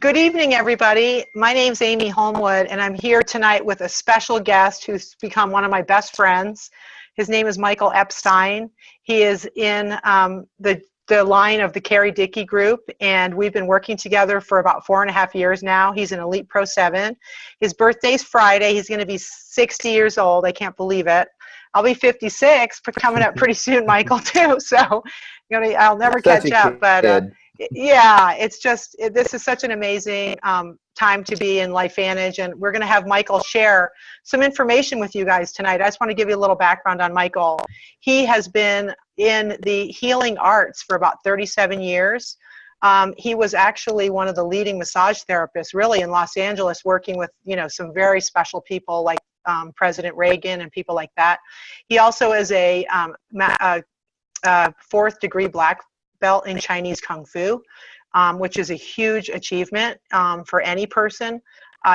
Good evening, everybody. My name's Amy Holmwood, and I'm here tonight with a special guest who's become one of my best friends. His name is Michael Epstein. He is in the line of the Carrie Dickey group, and we've been working together for about 4.5 years now. He's an Elite Pro 7. His birthday's Friday. He's going to be 60 years old. I can't believe it. I'll be 56, but coming up pretty soon, Michael, too. So I'll never catch up. But yeah, it's just, this is such an amazing time to be in LifeVantage, and we're going to have Michael share some information with you guys tonight. I just want to give you a little background on Michael. He has been in the healing arts for about 37 years. He was actually one of the leading massage therapists really in Los Angeles, working with, some very special people like President Reagan and people like that. He also is a 4th degree black belt in Chinese Kung Fu, which is a huge achievement for any person.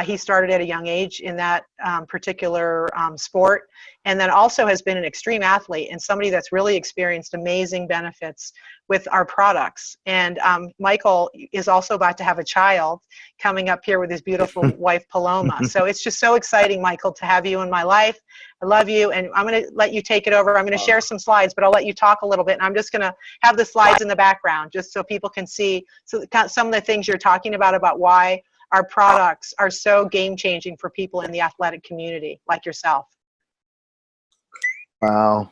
He started at a young age in that particular sport, and then also has been an extreme athlete and somebody that's really experienced amazing benefits with our products. And Michael is also about to have a child coming up here with his beautiful wife, Paloma. So it's just so exciting, Michael, to have you in my life. I love you, and I'm going to let you take it over. I'm going to share some slides, but I'll let you talk a little bit, and I'm just going to have the slides in the background just so people can see some of the things you're talking about why our products are so game-changing for people in the athletic community like yourself. Wow.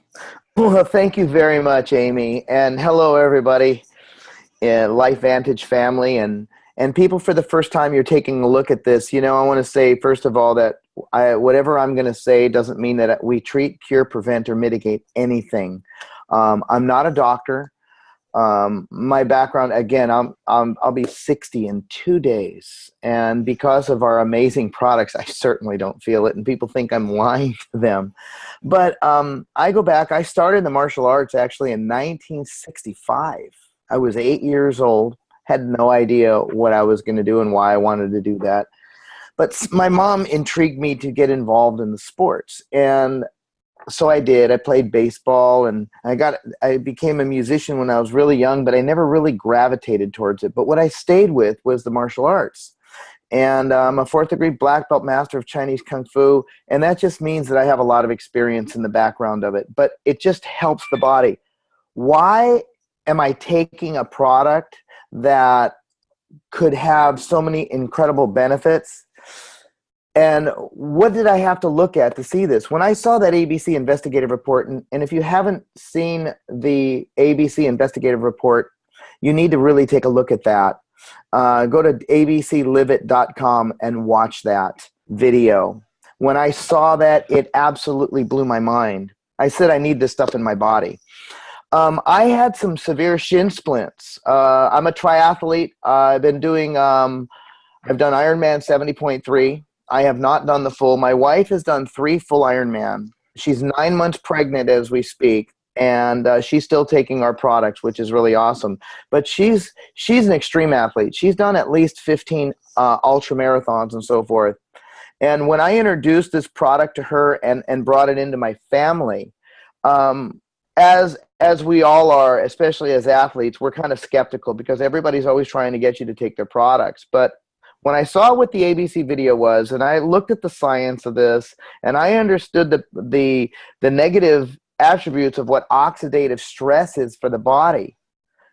Well, thank you very much, Amy. And hello, everybody, LifeVantage family, and people for the first time you're taking a look at this. I want to say, first of all, that whatever I'm going to say doesn't mean that we treat, cure, prevent, or mitigate anything. I'm not a doctor. My background, again, I'll be 60 in 2 days. And because of our amazing products, I certainly don't feel it. And people think I'm lying to them. But I go back, I started the martial arts actually in 1965. I was 8 years old, had no idea what I was going to do and why I wanted to do that. But my mom intrigued me to get involved in the sports. And so I did. I played baseball, and I became a musician when I was really young, but I never really gravitated towards it. But what I stayed with was the martial arts. And I'm a 4th degree black belt master of Chinese Kung Fu, and that just means that I have a lot of experience in the background of it. But it just helps the body. Why am I taking a product that could have so many incredible benefits? And what did I have to look at to see this? When I saw that ABC investigative report, and if you haven't seen the ABC investigative report, you need to really take a look at that. Go to abcliveit.com and watch that video. When I saw that, it absolutely blew my mind. I said, I need this stuff in my body. I had some severe shin splints. I'm a triathlete. I've done Ironman 70.3. I have not done the full. My wife has done 3 full Ironman. She's 9 months pregnant as we speak, and she's still taking our products, which is really awesome. But she's an extreme athlete. She's done at least 15 ultra marathons and so forth. And when I introduced this product to her and brought it into my family, as we all are, especially as athletes, we're kind of skeptical because everybody's always trying to get you to take their products. But when I saw what the ABC video was, and I looked at the science of this, and I understood the negative attributes of what oxidative stress is for the body,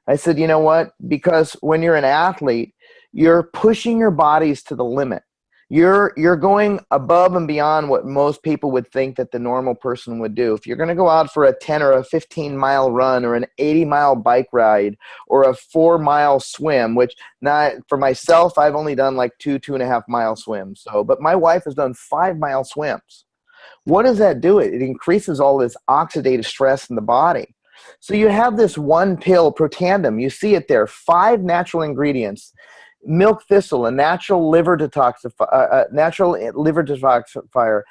I said, you know what? Because when you're an athlete, you're pushing your bodies to the limit. You're going above and beyond what most people would think that the normal person would do. If you're going to go out for a 10 or a 15-mile run or an 80-mile bike ride or a 4-mile swim, which now for myself, I've only done like 2.5-mile swims. But my wife has done 5-mile swims. What does that do? It increases all this oxidative stress in the body. So you have this one pill, Protandim. You see it there, 5 natural ingredients. Milk thistle, a natural liver detoxifier,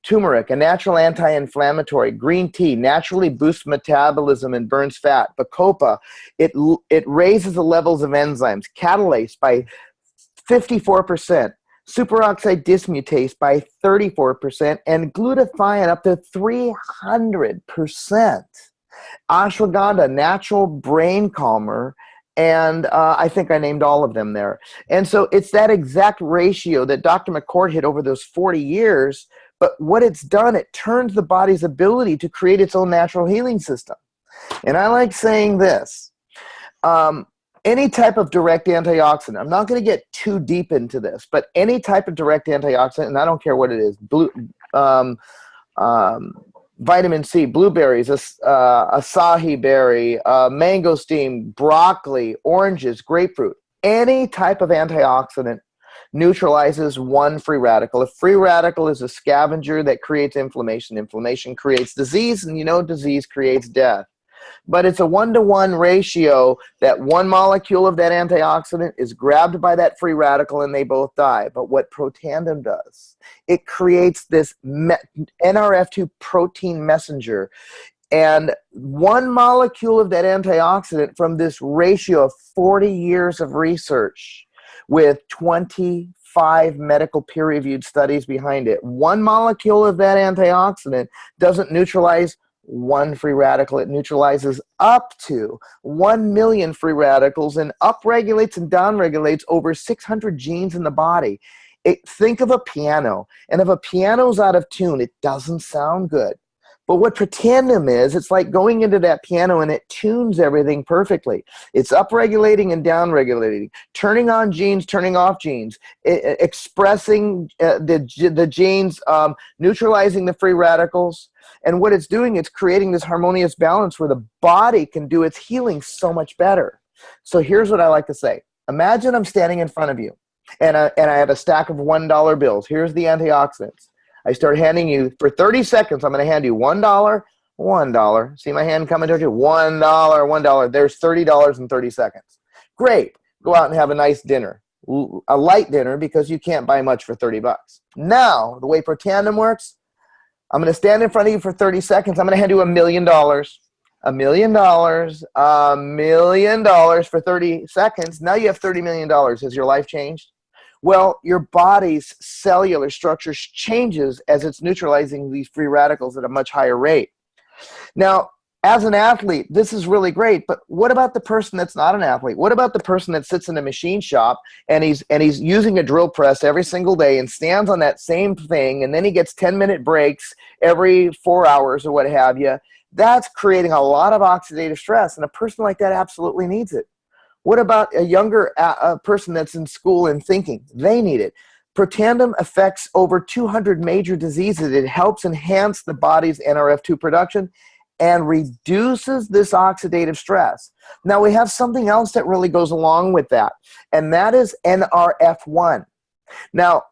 turmeric, a natural anti-inflammatory, green tea, naturally boosts metabolism and burns fat. Bacopa, it raises the levels of enzymes. Catalase by 54%. Superoxide dismutase by 34%, and glutathione up to 300%. Ashwagandha, natural brain calmer, And I think I named all of them there. And so it's that exact ratio that Dr. McCord hit over those 40 years. But what it's done, it turns the body's ability to create its own natural healing system. And I like saying this. Any type of direct antioxidant, I'm not going to get too deep into this, but any type of direct antioxidant, and I don't care what it is, vitamin C, blueberries, acai berry, mangosteen, broccoli, oranges, grapefruit, any type of antioxidant neutralizes one free radical. A free radical is a scavenger that creates inflammation. Inflammation creates disease, and you know disease creates death. But it's a 1-to-1 ratio that one molecule of that antioxidant is grabbed by that free radical and they both die. But what Protandim does, it creates this NRF2 protein messenger. And one molecule of that antioxidant from this ratio of 40 years of research with 25 medical peer-reviewed studies behind it, one molecule of that antioxidant doesn't neutralize one free radical. It neutralizes up to 1 million free radicals and upregulates and downregulates over 600 genes in the body. Think of a piano, and if a piano's out of tune, it doesn't sound good. But what Protandim is, it's like going into that piano and it tunes everything perfectly. It's upregulating and downregulating, turning on genes, turning off genes, expressing the genes, neutralizing the free radicals. And what it's doing, it's creating this harmonious balance where the body can do its healing so much better. So here's what I like to say. Imagine I'm standing in front of you, and I have a stack of $1 bills. Here's the antioxidants. I start handing you, for 30 seconds, I'm going to hand you $1, $1. See my hand coming towards you? $1, $1. There's $30 in 30 seconds. Great. Go out and have a nice dinner. A light dinner, because you can't buy much for 30 bucks. Now, the way Protandim works, I'm going to stand in front of you for 30 seconds. I'm going to hand you $1 million. $1 million. $1 million for 30 seconds. Now you have $30 million. Has your life changed? Well, your body's cellular structure changes as it's neutralizing these free radicals at a much higher rate. Now, as an athlete, this is really great, but what about the person that's not an athlete? What about the person that sits in a machine shop and he's using a drill press every single day and stands on that same thing, and then he gets 10-minute breaks every 4 hours or what have you? That's creating a lot of oxidative stress, and a person like that absolutely needs it. What about a younger person that's in school and thinking? They need it. Protandim affects over 200 major diseases. It helps enhance the body's NRF2 production and reduces this oxidative stress. Now, we have something else that really goes along with that, and that is NRF1. Now,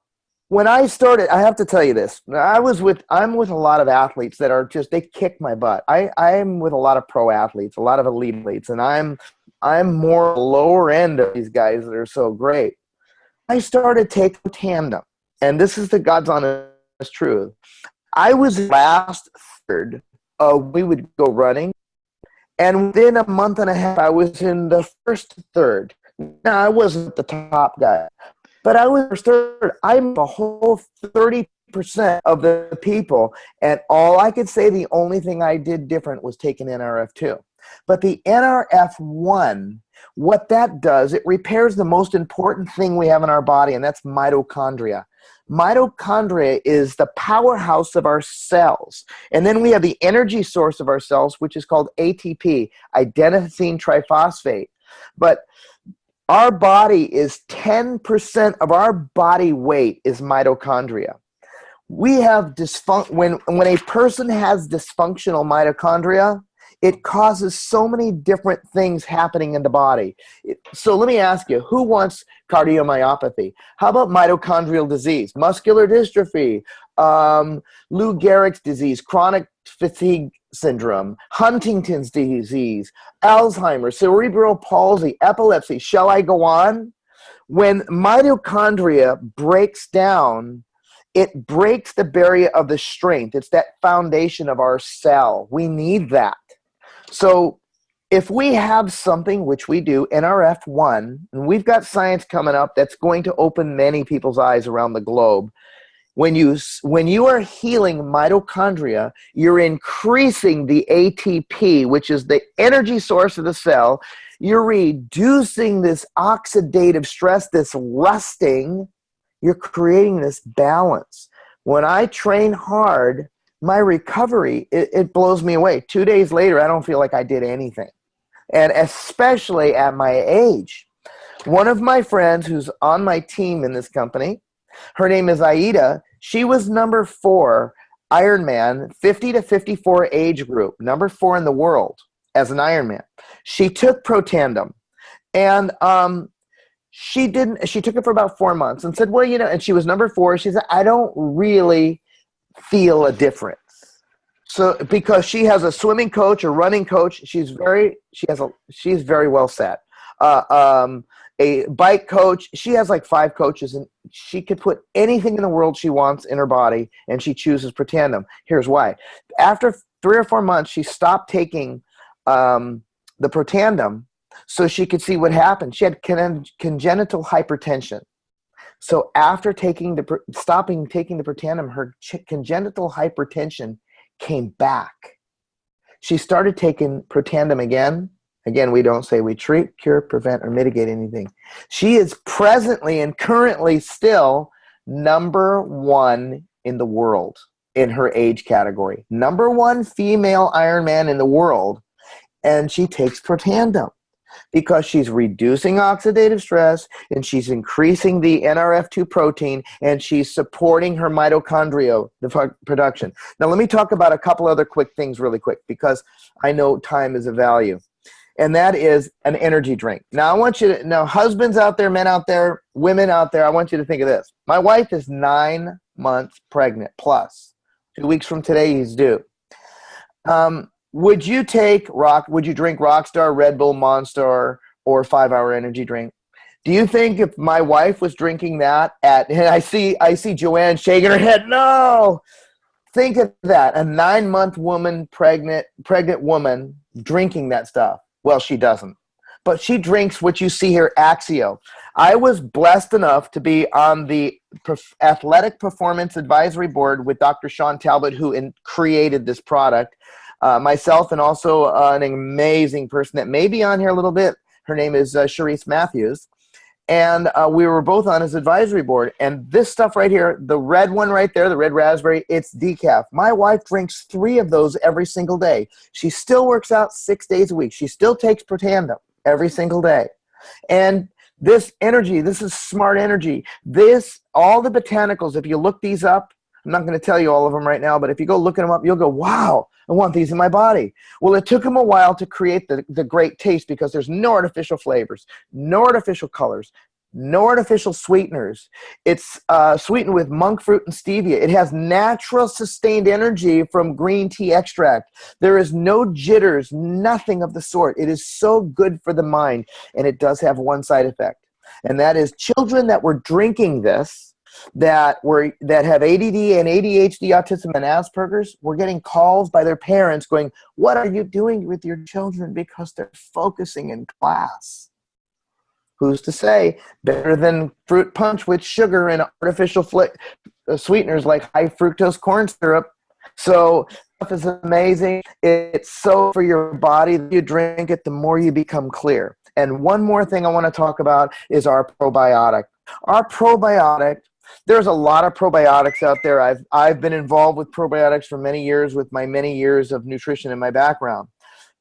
when I started, I have to tell you this. I'm with a lot of athletes that are just, they kick my butt. I'm with a lot of pro athletes, a lot of elite athletes, and I'm more lower end of these guys that are so great. I started taking Protandim, and this is the God's honest truth. I was last third. We would go running, and within a month and a half, I was in the first third. Now, I wasn't the top guy, but I was third. I'm a whole 30% of the people, and all I could say, the only thing I did different was taking NRF2. But the NRF1, what that does, it repairs the most important thing we have in our body, and that's mitochondria. Mitochondria is the powerhouse of our cells. And then we have the energy source of our cells, which is called ATP, adenosine triphosphate. But our body is 10% of our body weight is mitochondria. We have when a person has dysfunctional mitochondria, it causes so many different things happening in the body. So let me ask you, who wants cardiomyopathy? How about mitochondrial disease, muscular dystrophy, Lou Gehrig's disease, chronic fatigue syndrome, Huntington's disease, Alzheimer's, cerebral palsy, epilepsy? Shall I go on? When mitochondria breaks down, it breaks the barrier of the strength. It's that foundation of our cell. We need that. So if we have something, which we do, NRF1, and we've got science coming up that's going to open many people's eyes around the globe. When you are healing mitochondria, you're increasing the ATP, which is the energy source of the cell. You're reducing this oxidative stress, this rusting. You're creating this balance. When I train hard, my recovery, it blows me away. 2 days later, I don't feel like I did anything. And especially at my age. One of my friends who's on my team in this company, her name is Aida. She was number 4 Ironman, 50 to 54 age group, number 4 in the world as an Ironman. She took Protandim, and she took it for about 4 months and said, well, and she was number 4. She said, I don't really feel a difference. So because she has a swimming coach, a running coach, she's very well set. A bike coach, she has like 5 coaches, and she could put anything in the world she wants in her body, and she chooses Protandim. Here's why. After 3 or 4 months, she stopped taking the Protandim so she could see what happened. She had congenital hypertension. So after stopping taking the Protandim, her congenital hypertension came back. She started taking Protandim again. Again, we don't say we treat, cure, prevent, or mitigate anything. She is presently and currently still number 1 in the world in her age category. Number 1 female Ironman in the world. And she takes Protandim because she's reducing oxidative stress, and she's increasing the NRF2 protein, and she's supporting her mitochondria, the production. Now, let me talk about a couple other quick things really quick, because I know time is of value. And that is an energy drink. Now, I want you to know, husbands out there, men out there, women out there, I want you to think of this. My wife is 9 months pregnant plus. 2 weeks from today, he's due. Would you drink Rockstar, Red Bull, Monster, or 5 Hour Energy drink? Do you think if my wife was drinking that and I see Joanne shaking her head, no. Think of that, a 9-month woman, pregnant woman drinking that stuff. Well, she doesn't. But she drinks what you see here, Axio. I was blessed enough to be on the Athletic Performance Advisory Board with Dr. Shawn Talbot, who created this product. Myself, and also an amazing person that may be on here a little bit. Her name is Sharice Matthews. And we were both on his advisory board. And this stuff right here, the red one right there, the red raspberry, it's decaf. My wife drinks 3 of those every single day. She still works out 6 days a week. She still takes Protandim every single day. And this energy, this is smart energy. All the botanicals, if you look these up, I'm not going to tell you all of them right now, but if you go looking them up, you'll go, wow, I want these in my body. Well, it took them a while to create the great taste, because there's no artificial flavors, no artificial colors, no artificial sweeteners. It's sweetened with monk fruit and stevia. It has natural sustained energy from green tea extract. There is no jitters, nothing of the sort. It is so good for the mind, and it does have one side effect, and that is children that were drinking this, that have ADD and ADHD, autism, and Asperger's, were getting calls by their parents going, what are you doing with your children? Because they're focusing in class. Who's to say better than fruit punch with sugar and artificial sweeteners like high fructose corn syrup? So stuff is amazing. It's so for your body. The more you drink it, the more you become clear. And one more thing I want to talk about is our probiotic. Our probiotic, there's a lot of probiotics out there. I've been involved with probiotics for many years with my many years of nutrition in my background.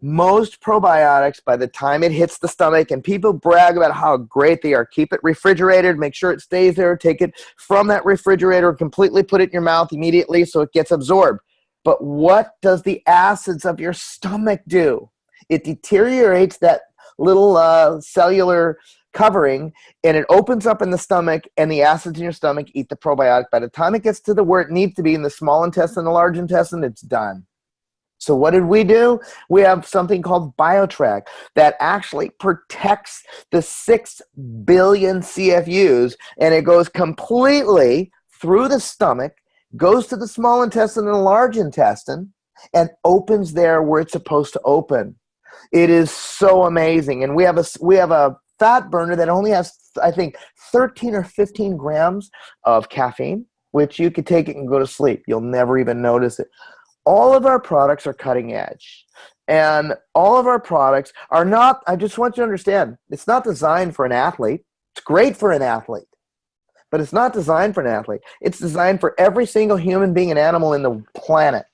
Most probiotics, by the time it hits the stomach, and people brag about how great they are, keep it refrigerated, make sure it stays there, take it from that refrigerator, completely put it in your mouth immediately so it gets absorbed. But what does the acids of your stomach do? It deteriorates that little cellular covering, and it opens up in the stomach, and the acids in your stomach eat the probiotic. By the time it gets to where it needs to be in the small intestine, the large intestine, it's done. So what did we do? We have something called BioHACK that actually protects the 6 billion CFUs, and it goes completely through the stomach, goes to the small intestine and the large intestine, and opens there where it's supposed to open. It is so amazing. And we have a fat burner that only has, I think, 13 or 15 grams of caffeine, which you could take it and go to sleep. You'll never even notice it. All of our products are cutting edge. And all of our products are not, I just want you to understand, it's not designed for an athlete. It's great for an athlete, but it's not designed for an athlete. It's designed for every single human being and animal in the planet.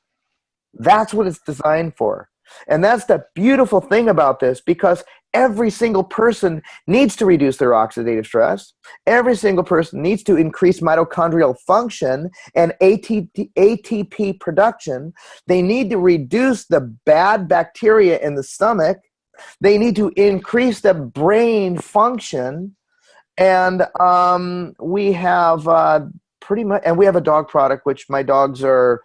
That's what it's designed for. And that's the beautiful thing about this, because every single person needs to reduce their oxidative stress. Every single person needs to increase mitochondrial function and ATP production. They need to reduce the bad bacteria in the stomach. They need to increase the brain function. And we have pretty much, and we have a dog product, which my dogs are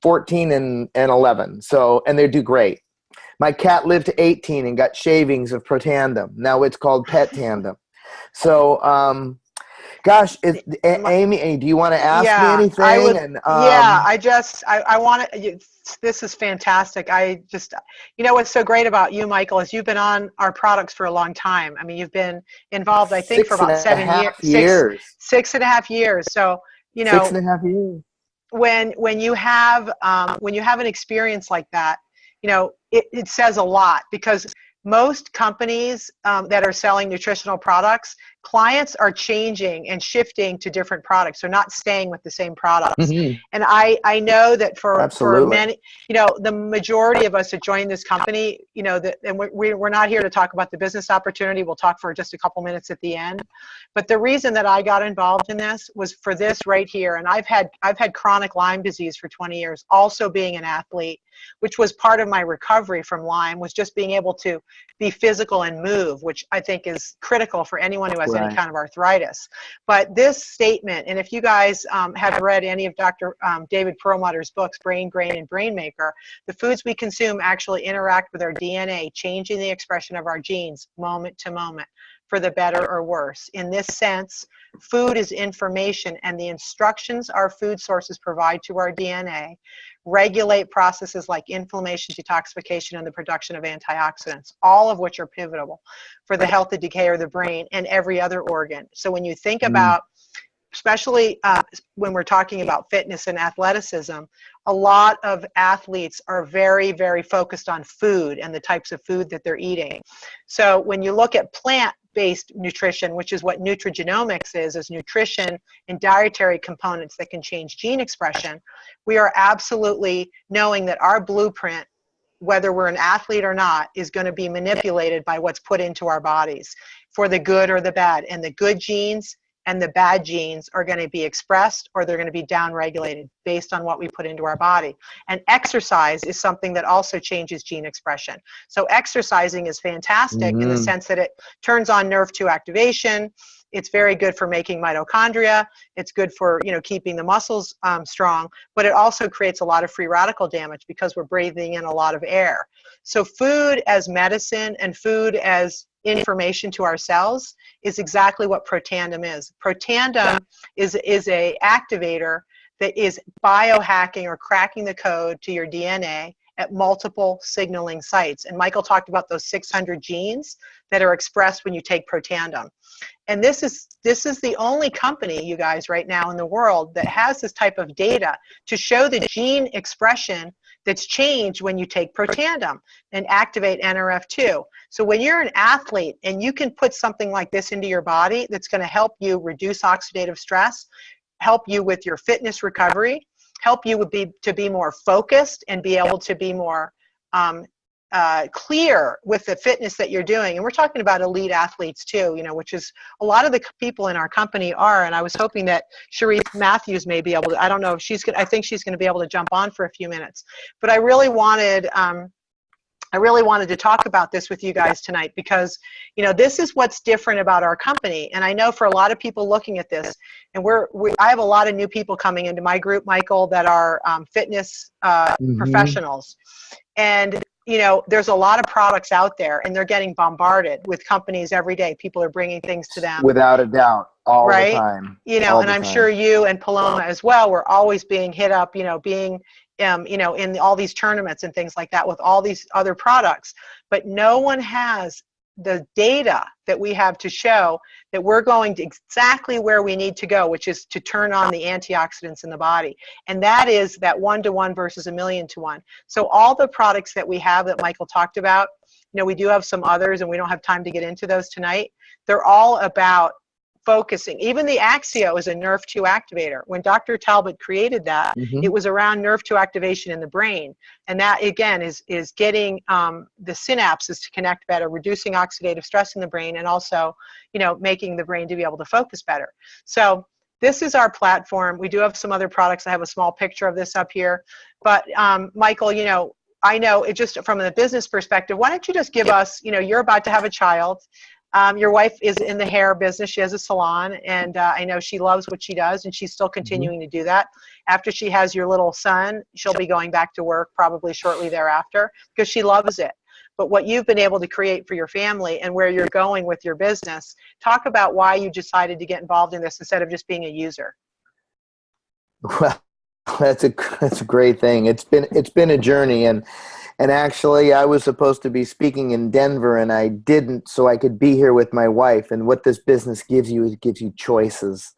14 and 11. So, and they do great. My cat lived to 18 and got shavings of Protandim. Now it's called Pet Tandem. So, gosh, Amy, do you want to ask me anything? I would, I want to, this is fantastic. You know, what's so great about you, Michael, is you've been on our products for a long time. I mean, you've been involved, I think, for about 7 years. 6.5 years. So, you know, 6.5 years. When you have an experience like that, you know, it says a lot, because most companies that are selling nutritional products, clients are changing and shifting to different products. They're not staying with the same products. Mm-hmm. And I know that for Absolutely. many, you know, the majority of us that join this company, you know, and we're not here to talk about the business opportunity. We'll talk for just a couple minutes at the end. But the reason that I got involved in this was for this right here. And I've had chronic Lyme disease for 20 years, also being an athlete, which was part of my recovery from Lyme, was just being able to be physical and move, which I think is critical for anyone who has any kind of arthritis. But this statement, and if you guys have read any of Dr. David Perlmutter's books, Brain, Grain, and Brain Maker, the foods we consume actually interact with our DNA, changing the expression of our genes moment to moment, for the better or worse. In this sense, food is information, and the instructions our food sources provide to our DNA regulate processes like inflammation, detoxification, and the production of antioxidants, all of which are pivotal for the health and decay of the brain and every other organ. So when you think about, especially when we're talking about fitness and athleticism, a lot of athletes are very, very focused on food and the types of food that they're eating. So when you look at plant-based nutrition, which is what Nutrigenomics is nutrition and dietary components that can change gene expression, we are absolutely knowing that our blueprint, whether we're an athlete or not, is going to be manipulated by what's put into our bodies for the good or the bad. And the good genes and the bad genes are going to be expressed, or they're going to be downregulated based on what we put into our body. And exercise is something that also changes gene expression. So exercising is fantastic in the sense that it turns on NRF2 activation. It's very good for making mitochondria. It's good for, you know, keeping the muscles strong, but it also creates a lot of free radical damage because we're breathing in a lot of air. So food as medicine and food as information to our cells is exactly what Protandim is. Protandim is a activator that is biohacking or cracking the code to your DNA at multiple signaling sites. And Michael talked about those 600 genes that are expressed when you take Protandim. And this is the only company, you guys, right now in the world that has this type of data to show the gene expression that's changed when you take Protandim and activate NRF2. So when you're an athlete and you can put something like this into your body that's going to help you reduce oxidative stress, help you with your fitness recovery, help you to be more focused and be able to be more clear with the fitness that you're doing. And we're talking about elite athletes too, you know, which is a lot of the people in our company are. And I was hoping that Cherise Matthews may be able to, I don't know if she's going to, I think she's going to be able to jump on for a few minutes. But I really wanted to talk about this with you guys tonight because, you know, this is what's different about our company. And I know for a lot of people looking at this, and I have a lot of new people coming into my group, Michael, that are fitness professionals. And, you know, there's a lot of products out there and they're getting bombarded with companies every day. People are bringing things to them. Without a doubt, all the time. You know, and I'm sure you and Paloma as well were always being hit up, you know, being you know, in all these tournaments and things like that with all these other products. But no one has the data that we have to show that we're going to exactly where we need to go, which is to turn on the antioxidants in the body. And that is that 1-to-1 versus 1,000,000-to-1. So all the products that we have that Michael talked about, you know, we do have some others and we don't have time to get into those tonight. They're all about focusing. Even the Axio is a NRF2 activator. When Dr. Talbot created that, it was around NRF2 activation in the brain. And that, again, is getting the synapses to connect better, reducing oxidative stress in the brain, and also, you know, making the brain to be able to focus better. So this is our platform. We do have some other products. I have a small picture of this up here. But Michael, you know, I know it just from the business perspective, why don't you just give us, you know, you're about to have a child. Your wife is in the hair business. She has a salon, and I know she loves what she does, and she's still continuing to do that. After she has your little son, she'll be going back to work probably shortly thereafter because she loves it. But what you've been able to create for your family and where you're going with your business, talk about why you decided to get involved in this instead of just being a user. Well, that's a great thing. It's been a journey, and actually I was supposed to be speaking in Denver and I didn't, so I could be here with my wife. And what this business gives you is it gives you choices.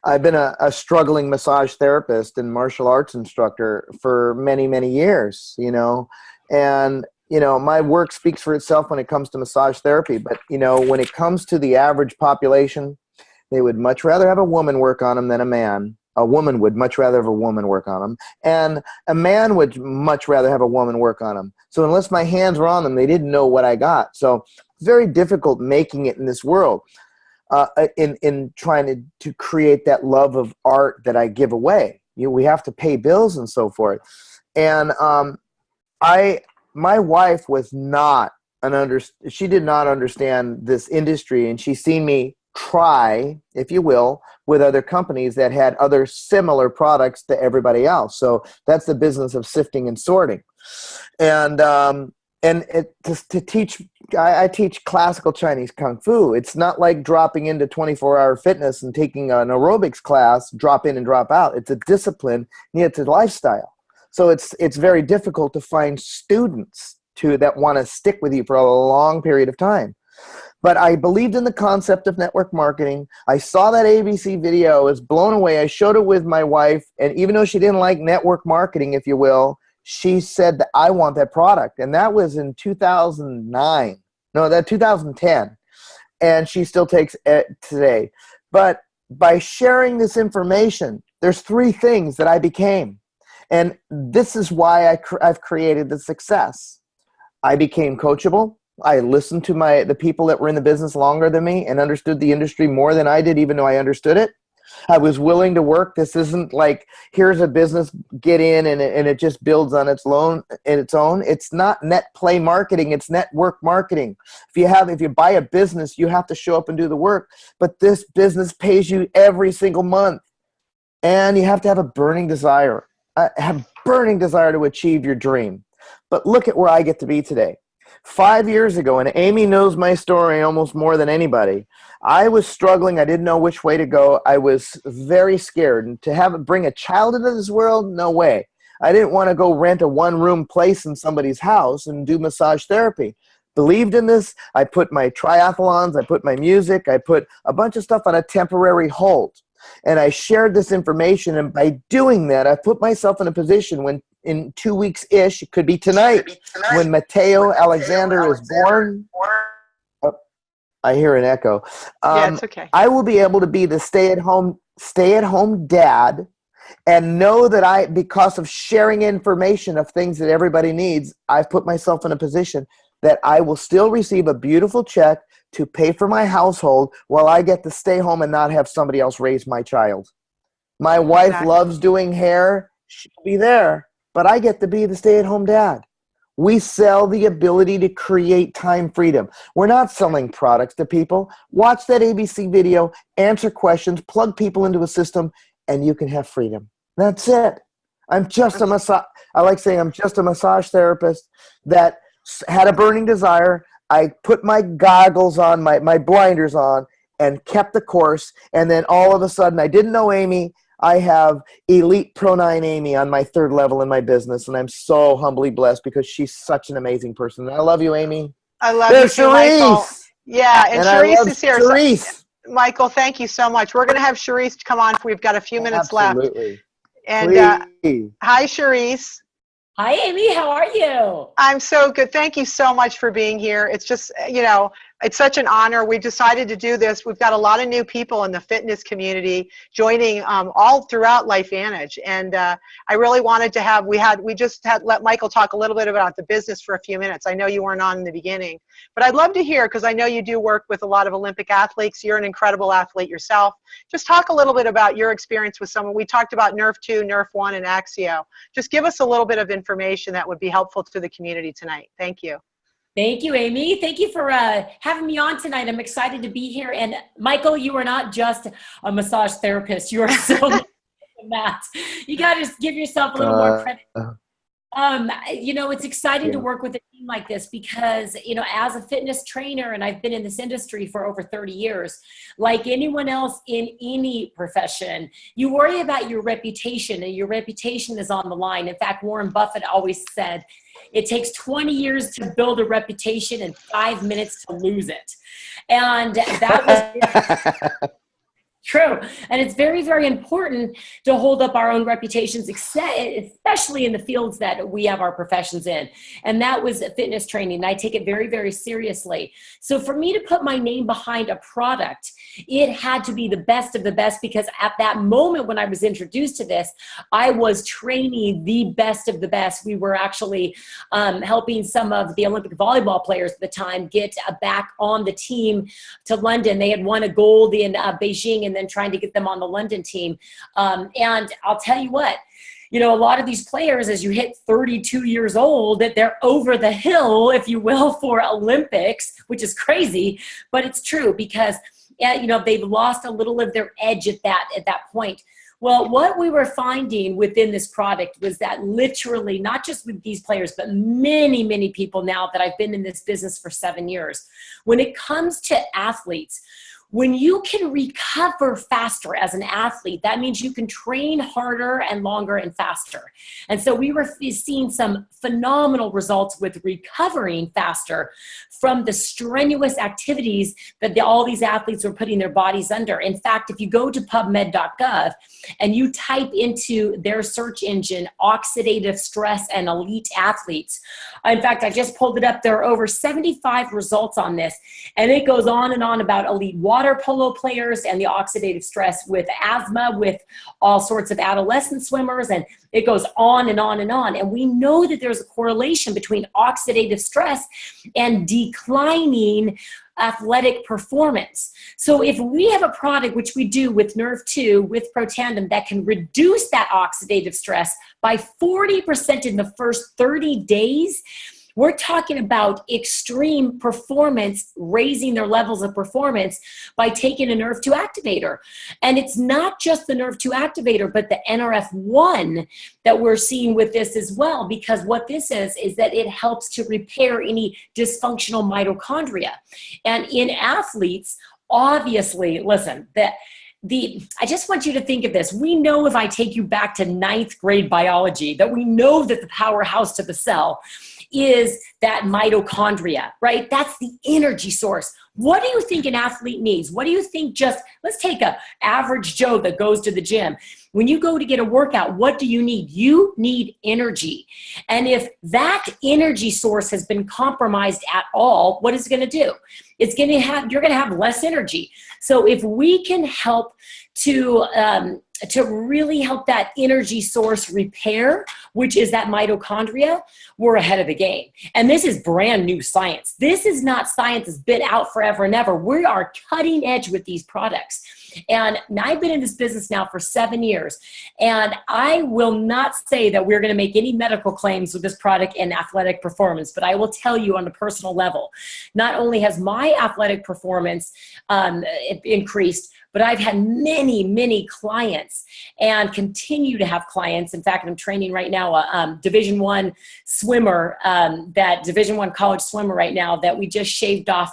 I've been a struggling massage therapist and martial arts instructor for many, many years, you know, and you know, my work speaks for itself when it comes to massage therapy. But, you know, when it comes to the average population, they would much rather have a woman work on them than a man. A woman would much rather have a woman work on them. And a man would much rather have a woman work on them. So unless my hands were on them, they didn't know what I got. So it's very difficult making it in this world, in trying to create that love of art that I give away. You know, we have to pay bills and so forth. And my wife was not she did not understand this industry, and she's seen me try, if you will, with other companies that had other similar products to everybody else. So that's the business of sifting and sorting. And to teach, I teach classical Chinese Kung Fu. It's not like dropping into 24-hour fitness and taking an aerobics class, drop in and drop out. It's a discipline, and it's a lifestyle. So it's very difficult to find students that want to stick with you for a long period of time. But I believed in the concept of network marketing. I saw that ABC video, I was blown away. I showed it with my wife, and even though she didn't like network marketing, if you will, she said that I want that product. And that was in 2010. And she still takes it today. But by sharing this information, there's 3 things that I became. And this is why I've created the success. I became coachable. I listened to the people that were in the business longer than me and understood the industry more than I did, even though I understood it. I was willing to work. This isn't like, here's a business, get in, and it just builds on its own. It's not net play marketing. It's network marketing. If you buy a business, you have to show up and do the work. But this business pays you every single month. And you have to have a burning desire. To achieve your dream. But look at where I get to be today. 5 years ago, and Amy knows my story almost more than anybody, I was struggling. I didn't know which way to go. I was very scared. And to bring a child into this world, no way. I didn't want to go rent a 1-room place in somebody's house and do massage therapy. Believed in this. I put my triathlons, I put my music, I put a bunch of stuff on a temporary hold. And I shared this information, and by doing that, I put myself in a position when in 2 weeks-ish, it could be tonight, when Mateo Alexander is born. Oh, I hear an echo. Yeah, it's okay. I will be able to be the stay-at-home dad, and know that because of sharing information of things that everybody needs, I've put myself in a position that I will still receive a beautiful check to pay for my household while I get to stay home and not have somebody else raise my child. My wife loves doing hair. She'll be there. But I get to be the stay-at-home dad. We sell the ability to create time freedom. We're not selling products to people. Watch that ABC video, answer questions, plug people into a system, and you can have freedom. That's it. I'm just a massage. I like saying I'm just a massage therapist that had a burning desire. I put my goggles on, my blinders on, and kept the course. And then all of a sudden, I didn't know Amy. I have Elite Pro 9 Amy on my 3rd level in my business, and I'm so humbly blessed because she's such an amazing person. I love you, Amy. I love you There's too, Michael. Cherise. Yeah, and And I Cherise love is here. So, Cherise. Michael, thank you so much. We're going to have Cherise come on. We've got a few minutes left. Absolutely. And Please. hi, Cherise. Hi, Amy. How are you? I'm so good. Thank you so much for being here. It's just, it's such an honor. We decided to do this. We've got a lot of new people in the fitness community joining all throughout LifeVantage. And I really wanted to have, we just had let Michael talk a little bit about the business for a few minutes. I know you weren't on in the beginning, but I'd love to hear, because I know you do work with a lot of Olympic athletes. You're an incredible athlete yourself. Just talk a little bit about your experience with someone. We talked about NRF2, NRF1, and Axio. Just give us a little bit of information that would be helpful to the community tonight. Thank you. Thank you, Amy. Thank you for having me on tonight. I'm excited to be here. And Michael, you are not just a massage therapist. You are so much than that. You got to give yourself a little more credit. It's exciting to work with a team like this because, as a fitness trainer, and I've been in this industry for over 30 years, like anyone else in any profession, you worry about your reputation, and your reputation is on the line. In fact, Warren Buffett always said, it takes 20 years to build a reputation and 5 minutes to lose it. And that was true. And it's very, very important to hold up our own reputations, especially in the fields that we have our professions in. And that was fitness training. And I take it very, very seriously. So for me to put my name behind a product, it had to be the best of the best, because at that moment when I was introduced to this, I was training the best of the best. We were actually helping some of the Olympic volleyball players at the time get back on the team to London. They had won a gold in Beijing, and then trying to get them on the London team. And I'll tell you what, a lot of these players, as you hit 32 years old, that they're over the hill, if you will, for Olympics, which is crazy, but it's true because, they've lost a little of their edge at that point. Well, what we were finding within this product was that literally, not just with these players, but many, many people now that I've been in this business for 7 years, when it comes to athletes, when you can recover faster as an athlete, that means you can train harder and longer and faster. And so we were seeing some phenomenal results with recovering faster from the strenuous activities that all these athletes were putting their bodies under. In fact, if you go to PubMed.gov and you type into their search engine, oxidative stress and elite athletes, in fact, I just pulled it up. There are over 75 results on this, and it goes on and on about elite water polo players and the oxidative stress with asthma, with all sorts of adolescent swimmers, and it goes on and on and on. And we know that there's a correlation between oxidative stress and declining athletic performance. So if we have a product, which we do with NRF2, with Protandim, that can reduce that oxidative stress by 40% in the first 30 days, we're talking about extreme performance, raising their levels of performance by taking a NRF2 activator. And it's not just the NRF2 activator, but the NRF1 that we're seeing with this as well, because what this is that it helps to repair any dysfunctional mitochondria. And in athletes, obviously, listen, I just want you to think of this. We know, if I take you back to 9th grade biology, that we know that the powerhouse to the cell is that mitochondria, right? That's the energy source. What do you think an athlete needs? What do you think let's take a average Joe that goes to the gym. When you go to get a workout, what do you need? You need energy. And if that energy source has been compromised at all, what is it going to do? You're going to have less energy. So if we can help to really help that energy source repair, which is that mitochondria, we're ahead of the game. And this is brand new science. This is not science that's been out forever and ever. We are cutting edge with these products. And I've been in this business now for 7 years, and I will not say that we're going to make any medical claims with this product and athletic performance, but I will tell you on a personal level, not only has my athletic performance increased, but I've had many, many clients and continue to have clients. In fact, I'm training right now a Division I swimmer, that Division I college swimmer right now, that we just shaved off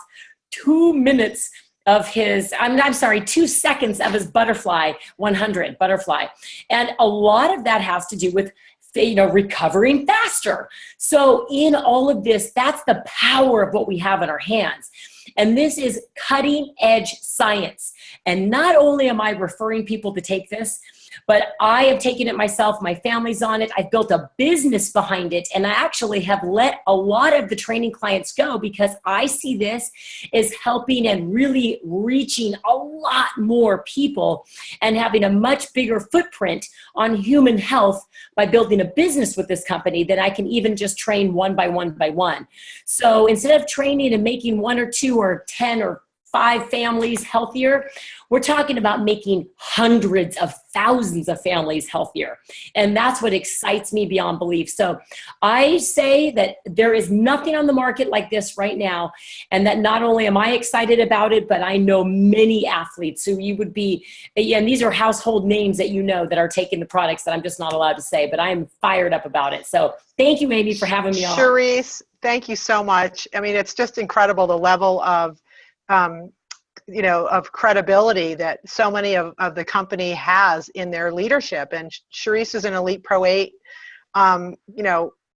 2 minutes of his, 2 seconds of his butterfly 100 butterfly. And a lot of that has to do with recovering faster. So in all of this, that's the power of what we have in our hands. And this is cutting edge science. And not only am I referring people to take this, but I have taken it myself. My family's on it. I've built a business behind it. And I actually have let a lot of the training clients go because I see this as helping and really reaching a lot more people and having a much bigger footprint on human health by building a business with this company than I can even just train one by one by one. So instead of training and making 1 or 2 or 10 or 5 families healthier, we're talking about making hundreds of thousands of families healthier. And that's what excites me beyond belief. So I say that there is nothing on the market like this right now. And that not only am I excited about it, but I know many athletes who you would be, and these are household names that that are taking the products that I'm just not allowed to say, but I'm fired up about it. So thank you, Amy, for having me on. Charisse, thank you so much. I mean, it's just incredible the level of of credibility that so many of the company has in their leadership. And Charisse is an elite Pro 8.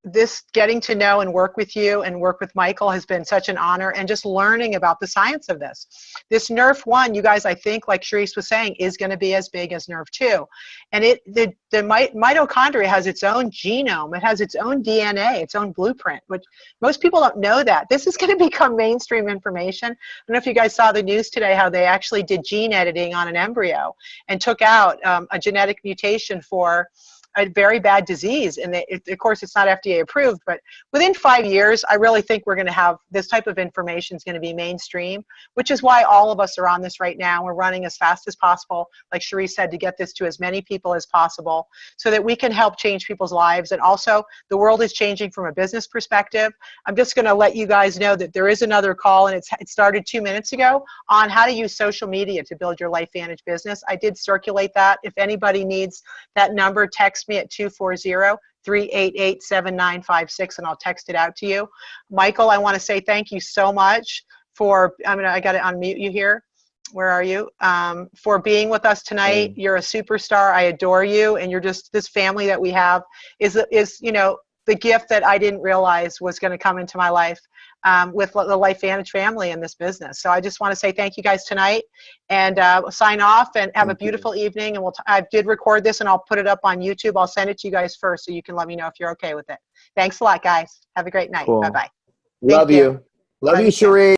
This getting to know and work with you and work with Michael has been such an honor, and just learning about the science of this. This NRF1, you guys, I think, like Charisse was saying, is going to be as big as NRF2. And the mitochondria has its own genome. It has its own DNA, its own blueprint, which most people don't know that. This is going to become mainstream information. I don't know if you guys saw the news today, how they actually did gene editing on an embryo and took out a genetic mutation for a very bad disease. And of course, it's not FDA approved, but within 5 years, I really think we're going to have this type of information is going to be mainstream, which is why all of us are on this right now. We're running as fast as possible, like Charisse said, to get this to as many people as possible so that we can help change people's lives. And also, the world is changing from a business perspective. I'm just going to let you guys know that there is another call, and it started 2 minutes ago, on how to use social media to build your LifeVantage business. I did circulate that. If anybody needs that number, text me at 240-388-7956, and I'll text it out to you. Michael, I want to say thank you so much for, I got to unmute you here. Where are you? For being with us tonight. You're a superstar. I adore you. And you're just, this family that we have is the gift that I didn't realize was going to come into my life with the LifeVantage family in this business. So I just want to say thank you guys tonight, and sign off and have a beautiful evening. And I did record this, and I'll put it up on YouTube. I'll send it to you guys first so you can let me know if you're okay with it. Thanks a lot, guys. Have a great night. Cool. Bye-bye. Love you. Love you, Sheree.